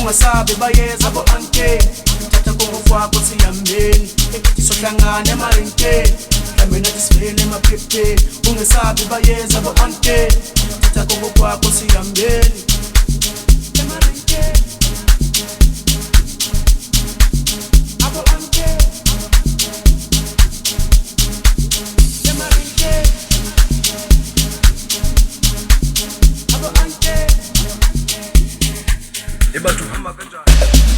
ungasabi bayeza bo anke thatha kongokwakho siyambeni sohlangana emarenkeni mina disivele emaphephe ungasabi bayeza bo anke thatha kongokwakho siyambeni emarenkeni abo anke emarenkeni abo anke ebathu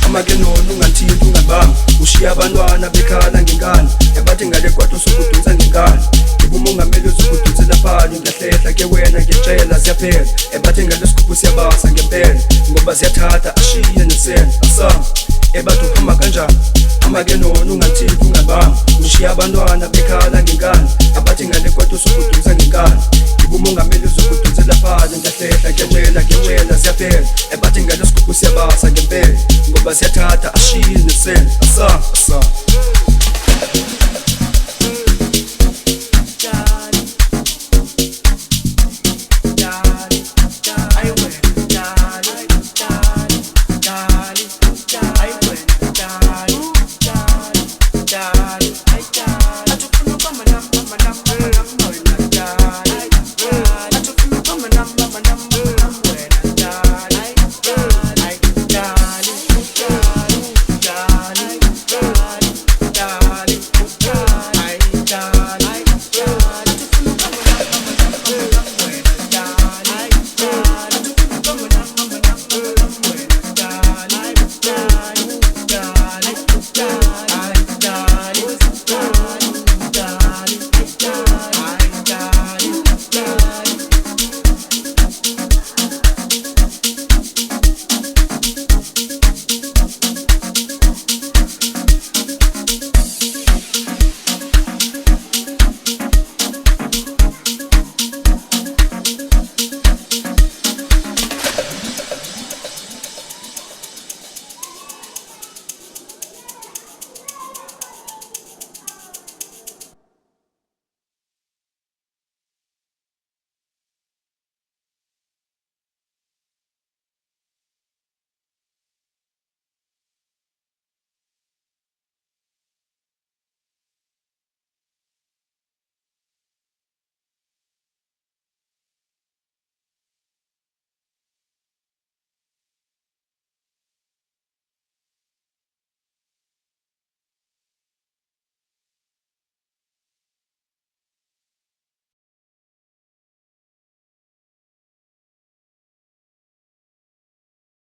amakenona ungathinti ungabanga ushiya abantwana bekhala ngengane ebathi ngale kwathi usukudunsa ngengane ubumongameli usukudunsela phali ngiyahlehla ke wena ngiyatshela siyaphela ebathi ngale sigubhu siyabasa ngempela ngoba siyathatha ashiye nesena asama ebathu hamba kanjani amakenona ungathinti ungabanga ushiya abantwana bekhala ngengane abathi ngale kwathi usukudunsa ngengane ubumongameli usukudunsela phali ngiyahlehla ngiyatshela siyaphela ebathi ngale sigubhu siyabasa ngempela ngoba siyathatha ashiye nesena asama